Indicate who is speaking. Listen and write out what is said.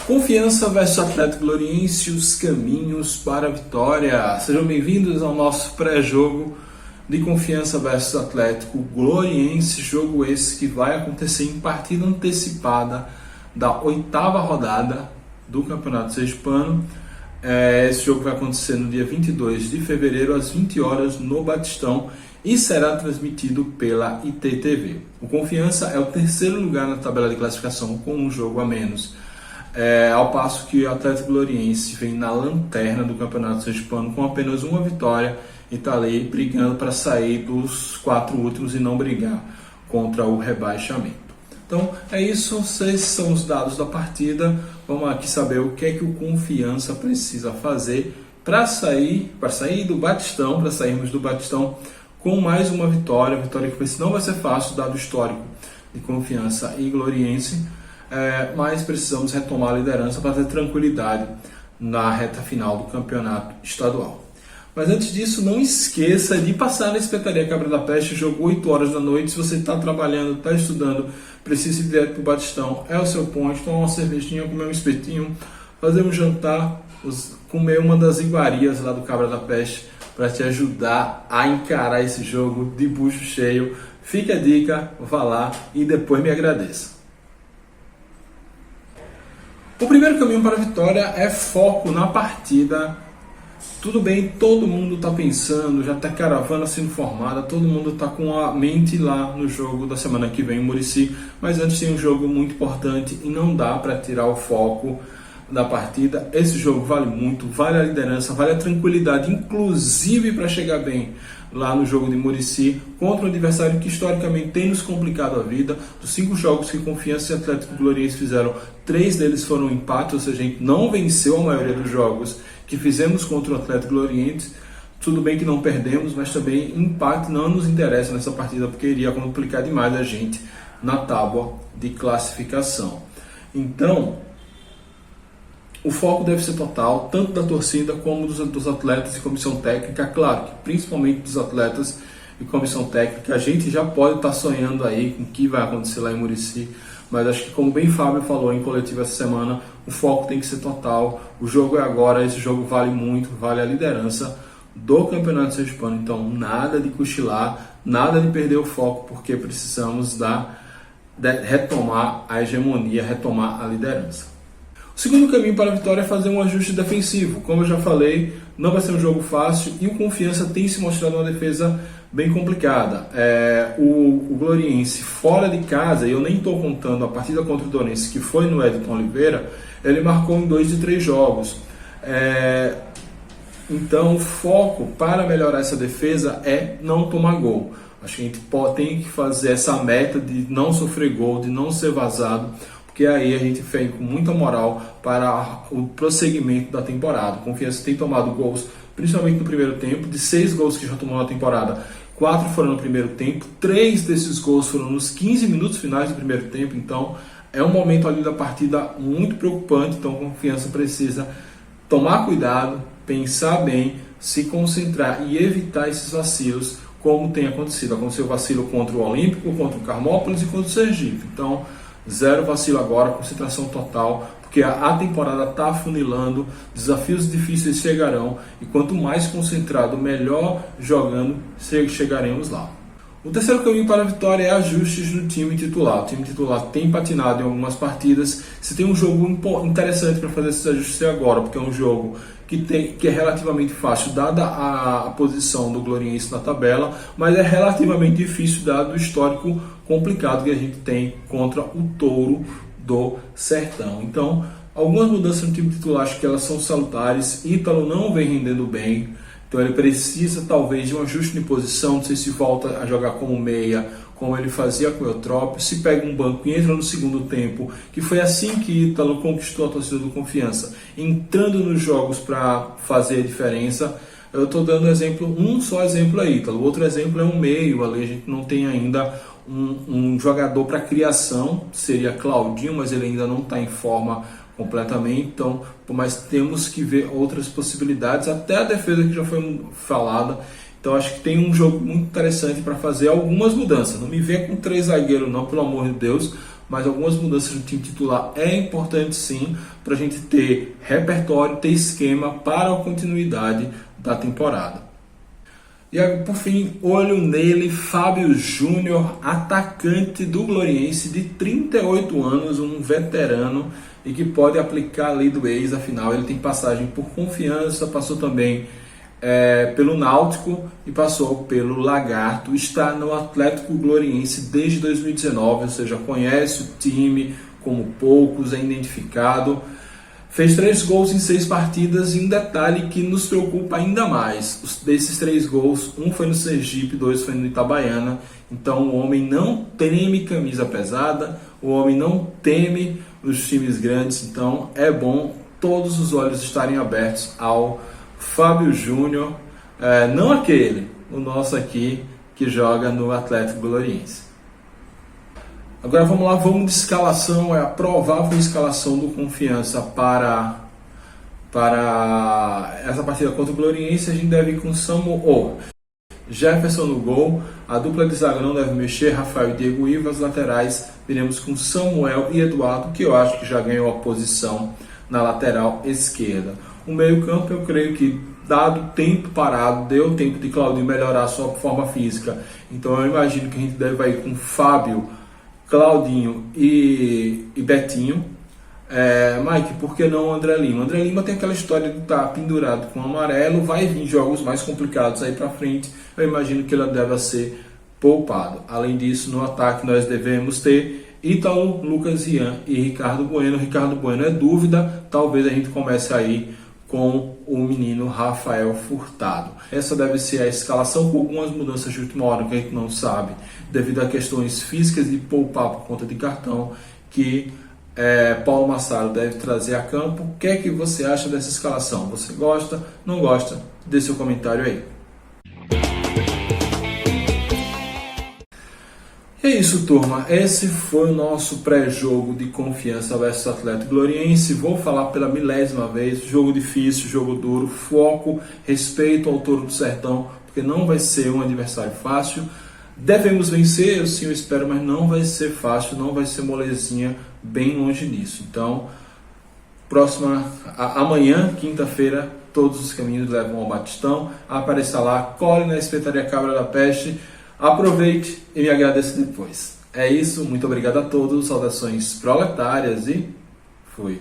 Speaker 1: Confiança versus Atlético Gloriense, os caminhos para a vitória. Sejam bem-vindos ao nosso pré-jogo de Confiança versus Atlético Gloriense, jogo esse que vai acontecer em partida antecipada da 8ª rodada do Campeonato Sergipano. Esse jogo vai acontecer no dia 22 de fevereiro, às 20 horas, no Batistão, e será transmitido pela ITTV. O Confiança é o terceiro lugar na tabela de classificação com um jogo a menos. Ao passo que o Atlético Gloriense vem na lanterna do Campeonato Sergipano com apenas uma vitória e está ali brigando para sair dos 4 últimos e não brigar contra o rebaixamento. Então é isso, esses são os dados da partida. Vamos aqui saber o que é que o Confiança precisa fazer para sair do Batistão, para sairmos do Batistão com mais uma vitória que não vai ser fácil dado o histórico de Confiança e Gloriense. Mas precisamos retomar a liderança para ter tranquilidade na reta final do campeonato estadual. Mas antes disso, não esqueça de passar na Espetaria Cabra da Peste, jogo 8 horas da noite. Se você está trabalhando, está estudando, precisa ir direto para o Batistão, é o seu ponto. Tomar uma cervejinha, comer um espetinho, fazer um jantar, comer uma das iguarias lá do Cabra da Peste para te ajudar a encarar esse jogo de bucho cheio. Fica a dica, vá lá e depois me agradeça. O primeiro caminho para a vitória é foco na partida. Tudo bem, todo mundo está pensando, já está caravana sendo formada, todo mundo está com a mente lá no jogo da semana que vem em Murici, mas antes tem um jogo muito importante e não dá para tirar o foco da partida. Esse jogo vale muito, vale a liderança, vale a tranquilidade, inclusive para chegar bem lá no jogo de Murici, contra um adversário que historicamente tem nos complicado a vida. Dos 5 jogos que Confiança e Atlético Gloriense fizeram, 3 deles foram empate, ou seja, a gente não venceu a maioria dos jogos que fizemos contra o Atlético Gloriense. Tudo bem que não perdemos, mas também empate não nos interessa nessa partida, porque iria complicar demais a gente na tábua de classificação. Então, o foco deve ser total, tanto da torcida como dos atletas e comissão técnica. Claro que principalmente dos atletas e comissão técnica. A gente já pode estar sonhando aí com o que vai acontecer lá em Murici, mas acho que, como bem Fábio falou em coletiva essa semana, o foco tem que ser total. O jogo é agora, esse jogo vale muito, vale a liderança do Campeonato Sergipano. Então nada de cochilar, nada de perder o foco, porque precisamos retomar a hegemonia, retomar a liderança. O segundo caminho para a vitória é fazer um ajuste defensivo. Como eu já falei, não vai ser um jogo fácil e o Confiança tem se mostrado uma defesa bem complicada. O Gloriense fora de casa, e eu nem estou contando a partida contra o Donense, que foi no Edson Oliveira, ele marcou em 2 de 3 jogos. Então o foco para melhorar essa defesa é não tomar gol. Acho que a gente tem que fazer essa meta de não sofrer gol, de não ser vazado, porque aí a gente vem com muita moral para o prosseguimento da temporada. Confiança tem tomado gols, principalmente no primeiro tempo. De 6 gols que já tomou na temporada, 4 foram no primeiro tempo, 3 desses gols foram nos 15 minutos finais do primeiro tempo. Então é um momento ali da partida muito preocupante. Então Confiança precisa tomar cuidado, pensar bem, se concentrar e evitar esses vacilos, como tem acontecido. Aconteceu o vacilo contra o Olímpico, contra o Carmópolis e contra o Sergipe. Então zero vacilo agora, concentração total, porque a temporada está afunilando, desafios difíceis chegarão, e quanto mais concentrado, melhor jogando, chegaremos lá. O terceiro caminho para a vitória é ajustes no time titular. O time titular tem patinado em algumas partidas. Se tem um jogo interessante para fazer esses ajustes agora, porque é um jogo que é relativamente fácil, dada a posição do Gloriense na tabela, mas é relativamente difícil dado o histórico complicado que a gente tem contra o Touro do Sertão. Então, algumas mudanças no time titular, acho que elas são salutares. Ítalo não vem rendendo bem, então ele precisa talvez de um ajuste de posição. Não sei se volta a jogar como meia, como ele fazia com o Eutrópio, se pega um banco e entra no segundo tempo, que foi assim que Ítalo conquistou a torcida do Confiança, entrando nos jogos para fazer a diferença. Eu estou dando um só exemplo aí, Ítalo. O outro exemplo é um meio, ali a gente não tem ainda um jogador para criação, seria Claudinho, mas ele ainda não está em forma completamente. Então, mas temos que ver outras possibilidades, até a defesa que já foi falada. Então acho que tem um jogo muito interessante para fazer algumas mudanças. Não me venha com 3 zagueiros não, pelo amor de Deus, mas algumas mudanças no time titular é importante sim, para a gente ter repertório, ter esquema para a continuidade da temporada. E por fim, olho nele, Fábio Júnior, atacante do Gloriense de 38 anos, um veterano e que pode aplicar a lei do ex, afinal ele tem passagem por Confiança, passou também pelo Náutico e passou pelo Lagarto, está no Atlético Gloriense desde 2019, ou seja, conhece o time como poucos, é identificado. Fez 3 gols em 6 partidas e um detalhe que nos preocupa ainda mais. Desses 3 gols, um foi no Sergipe, 2 foi no Itabaiana. Então o homem não teme camisa pesada, o homem não teme os times grandes. Então é bom todos os olhos estarem abertos ao Fábio Júnior, não aquele, o nosso aqui que joga no Atlético Gloriense. Agora vamos lá, vamos de escalação, a provável escalação do Confiança para essa partida contra o Gloriense. A gente deve ir com Jefferson no gol, a dupla de zaga não deve mexer, Rafael e Diego Iva, as laterais viremos com Samuel e Eduardo, que eu acho que já ganhou a posição na lateral esquerda. O meio campo eu creio que, dado o tempo parado, deu tempo de Claudinho melhorar a sua forma física, então eu imagino que a gente deve ir com Fábio, Claudinho e Betinho. Mike, por que não André Lima? André Lima tem aquela história de estar pendurado com o amarelo, vai vir jogos mais complicados aí pra frente, eu imagino que ele deve ser poupado. Além disso, no ataque nós devemos ter Ítalo, Lucas Ian e Ricardo Bueno. Ricardo Bueno é dúvida, talvez a gente comece aí com o menino Rafael Furtado. Essa deve ser a escalação, com algumas mudanças de última hora que a gente não sabe, devido a questões físicas de poupar por conta de cartão, que Paulo Massaro deve trazer a campo. O que é que você acha dessa escalação? Você gosta? Não gosta? Dê seu comentário aí. É isso, turma. Esse foi o nosso pré-jogo de Confiança versus Atlético Gloriense. Vou falar pela 1000ª vez, jogo difícil, jogo duro, foco, respeito ao Touro do Sertão, porque não vai ser um adversário fácil. Devemos vencer, sim, eu espero, mas não vai ser fácil, não vai ser molezinha, bem longe disso. Então, amanhã, quinta-feira, todos os caminhos levam ao Batistão. Apareça lá, colhe na Espetaria Cabra da Peste. Aproveite e me agradeça depois. É isso, muito obrigado a todos, saudações proletárias e fui.